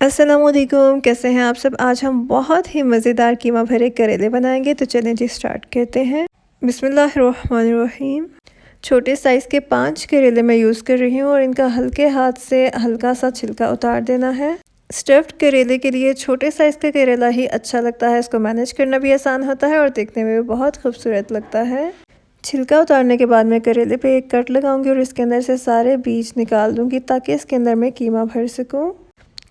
अस्सलामुअलैकुम, कैसे हैं आप सब। आज हम बहुत ही मज़ेदार कीमा भरे करेले बनाएंगे, तो चलें जी स्टार्ट करते हैं। बिस्मिल्लाहिर्रहमानिर्रहीम। छोटे साइज़ के 5 करेले मैं यूज़ कर रही हूँ और इनका हल्के हाथ से हल्का सा छिलका उतार देना है। स्टफ्ड करेले के लिए छोटे साइज़ का करेला ही अच्छा लगता है, इसको मैनेज करना भी आसान होता है और देखने में भी बहुत खूबसूरत लगता है। छिलका उतारने के बाद मैं करेले पे एक कट लगाऊंगी और इसके अंदर से सारे बीज निकाल दूंगी ताकि इसके अंदर मैं कीमा भर सकूं।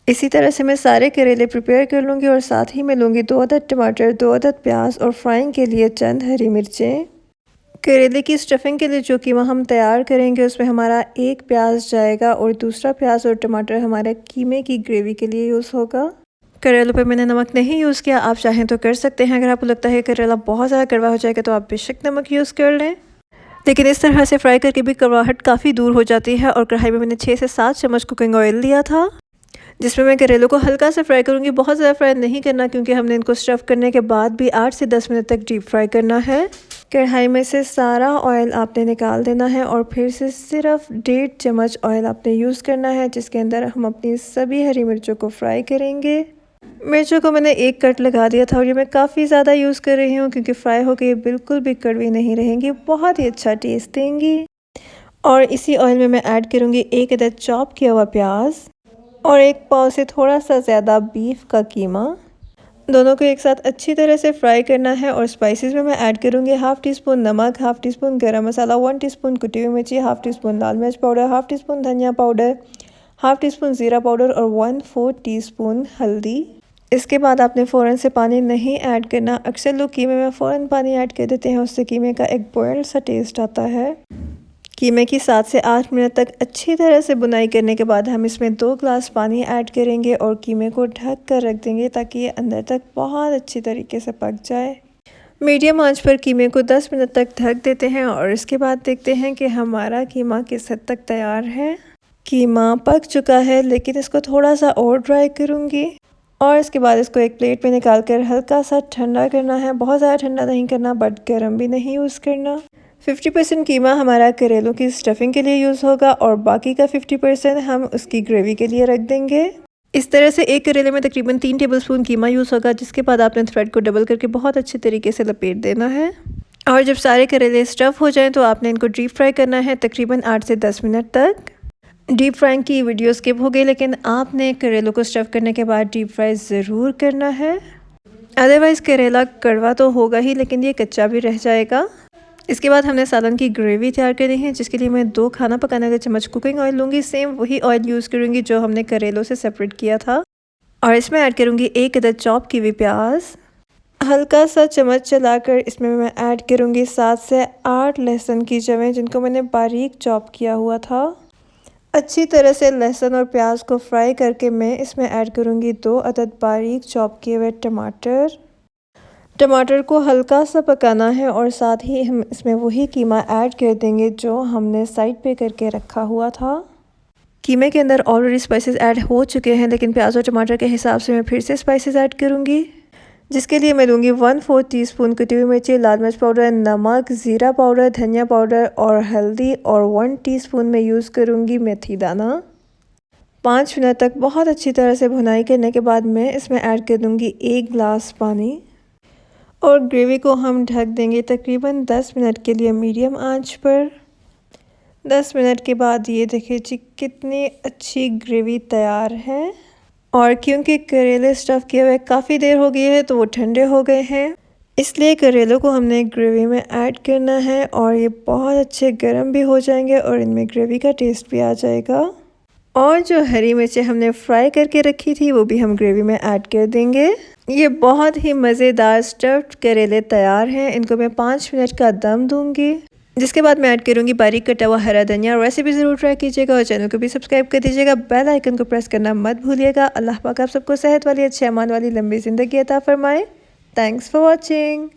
इसी तरह से मैं सारे करेले प्रिपेयर कर लूँगी और साथ ही मैं लूँगी 2 अदद टमाटर, 2 अदद प्याज और फ्राइंग के लिए चंद हरी मिर्चें। करेले की स्टफिंग के लिए जो कीमा हम तैयार करेंगे उसमें हमारा एक प्याज जाएगा और दूसरा प्याज और टमाटर हमारे कीमे की ग्रेवी के लिए यूज़ होगा। करेलों पे मैंने नमक नहीं यूज़ किया, आप चाहें तो कर सकते हैं। अगर आपको लगता है करेला बहुत ज़्यादा कड़वा हो जाएगा तो आप बेशक नमक यूज़ कर लें, लेकिन इस तरह से फ्राई करके भी कड़वाहट काफ़ी दूर हो जाती है। और कढ़ाई में मैंने 6 से 7 चम्मच कुकिंग ऑयल लिया था, जिसमें मैं करेलों को हल्का से फ्राई करूँगी। बहुत ज़्यादा फ्राई नहीं करना क्योंकि हमने इनको स्टफ़ करने के बाद भी 8 से 10 मिनट तक डीप फ्राई करना है। कढ़ाई में से सारा ऑयल आपने निकाल देना है और फिर से सिर्फ 1.5 चम्मच ऑयल आपने यूज़ करना है, जिसके अंदर हम अपनी सभी हरी मिर्चों को फ्राई करेंगे। मिर्चों को मैंने एक कट लगा दिया था और ये मैं काफ़ी ज़्यादा यूज़ कर रही हूँ क्योंकि फ्राई होकर ये बिल्कुल भी कड़वी नहीं रहेंगी, बहुत ही अच्छा टेस्ट देंगी। और इसी ऑयल में मैं ऐड करूँगी 1 अदद चॉप किया हुआ प्याज और 1 पाव से थोड़ा सा ज़्यादा बीफ का कीमा। दोनों को एक साथ अच्छी तरह से फ्राई करना है। और स्पाइसेस में मैं ऐड करूँगी 1/2 टीस्पून नमक, 1/2 टीस्पून गरम मसाला, 1 टीस्पून कुटी हुई मिर्ची, 1/2 टीस्पून लाल मिर्च पाउडर, 1/2 टीस्पून धनिया पाउडर, 1/2 टीस्पून ज़ीरा पाउडर और 1/4 टीस्पून हल्दी। इसके बाद आपने फ़ौरन से पानी नहीं ऐड करना। अक्सर लोग कीमे में फ़ौरन पानी ऐड कर देते हैं, उससे कीमे का एक बॉयल सा टेस्ट आता है। कीमे की 7 से 8 मिनट तक अच्छी तरह से बुनाई करने के बाद हम इसमें 2 ग्लास पानी ऐड करेंगे और कीमे को ढक कर रख देंगे ताकि ये अंदर तक बहुत अच्छी तरीके से पक जाए। मीडियम आंच पर कीमे को 10 मिनट तक ढक देते हैं और इसके बाद देखते हैं कि हमारा कीमा किस हद तक तैयार है। कीमा पक चुका है, लेकिन इसको थोड़ा सा और ड्राई करूँगी और इसके बाद इसको एक प्लेट में निकाल कर हल्का सा ठंडा करना है। बहुत ज़्यादा ठंडा नहीं करना, बट गर्म भी नहीं यूज़ करना। 50% कीमा हमारा करेलों की स्टफिंग के लिए यूज़ होगा और बाकी का 50% हम उसकी ग्रेवी के लिए रख देंगे। इस तरह से एक करेले में तकरीबन 3 टेबलस्पून कीमा यूज़ होगा, जिसके बाद आपने थ्रेड को डबल करके बहुत अच्छे तरीके से लपेट देना है। और जब सारे करेले स्टफ़ हो जाएं तो आपने इनको डीप फ्राई करना है तकरीबन 8 से 10 मिनट तक। डीप फ्राइंग की वीडियो स्किप हो गई, लेकिन आपने करेलों को स्टफ़ करने के बाद डीप फ्राई ज़रूर करना है, अदरवाइज़ करेला कड़वा तो होगा ही लेकिन ये कच्चा भी रह जाएगा। इसके बाद हमने सालन की ग्रेवी तैयार करनी है, जिसके लिए मैं 2 खाना पकाने का चम्मच कुकिंग ऑयल लूँगी। सेम वही ऑयल यूज़ करूँगी जो हमने करेलों से सेपरेट किया था। और इसमें ऐड करूँगी 1 अदद चॉप की हुई प्याज। हल्का सा चम्मच चलाकर इसमें मैं ऐड करूँगी 7 से 8 लहसुन की जवें, जिनको मैंने बारीक चॉप किया हुआ था। अच्छी तरह से लहसुन और प्याज को फ्राई करके मैं इसमें ऐड करूँगी 2 अदद बारीक चॉप किए हुए टमाटर। टमाटर को हल्का सा पकाना है और साथ ही हम इसमें वही कीमा ऐड कर देंगे जो हमने साइड पे करके रखा हुआ था। कीमे के अंदर ऑलरेडी स्पाइसेस ऐड हो चुके हैं, लेकिन प्याज और टमाटर के हिसाब से मैं फिर से स्पाइसेस ऐड करूँगी, जिसके लिए मैं लूँगी 1/4 टीस्पून कुटी हुई मिर्ची, लाल मिर्च पाउडर, नमक, ज़ीरा पाउडर, धनिया पाउडर और हल्दी और 1 टीस्पून में यूज़ करूँगी मेथी दाना। 5 मिनट तक बहुत अच्छी तरह से भुनाई करने के बाद मैं इसमें ऐड कर दूँगी 1 गिलास पानी और ग्रेवी को हम ढक देंगे तकरीबन 10 मिनट के लिए मीडियम आंच पर। 10 मिनट के बाद ये देखिए जी कितनी अच्छी ग्रेवी तैयार है। और क्योंकि करेले स्टफ़ किए हुए काफ़ी देर हो गई है तो वो ठंडे हो गए हैं, इसलिए करेलों को हमने ग्रेवी में ऐड करना है और ये बहुत अच्छे गर्म भी हो जाएंगे और इनमें ग्रेवी का टेस्ट भी आ जाएगा। और जो हरी मिर्चें हमने फ्राई करके रखी थी वो भी हम ग्रेवी में ऐड कर देंगे। ये बहुत ही मज़ेदार स्टफ्ड करेले तैयार हैं। इनको मैं 5 मिनट का दम दूंगी, जिसके बाद मैं ऐड करूंगी बारीक कटा हुआ हरा धनिया। और रेसिपी ज़रूर ट्राई कीजिएगा और चैनल को भी सब्सक्राइब कर दीजिएगा। बेल आइकन को प्रेस करना मत भूलिएगा। अल्लाह पाक आप सबको सेहत वाली, अच्छी ईमान वाली लंबी ज़िंदगी अता फरमाए। Thanks for watching.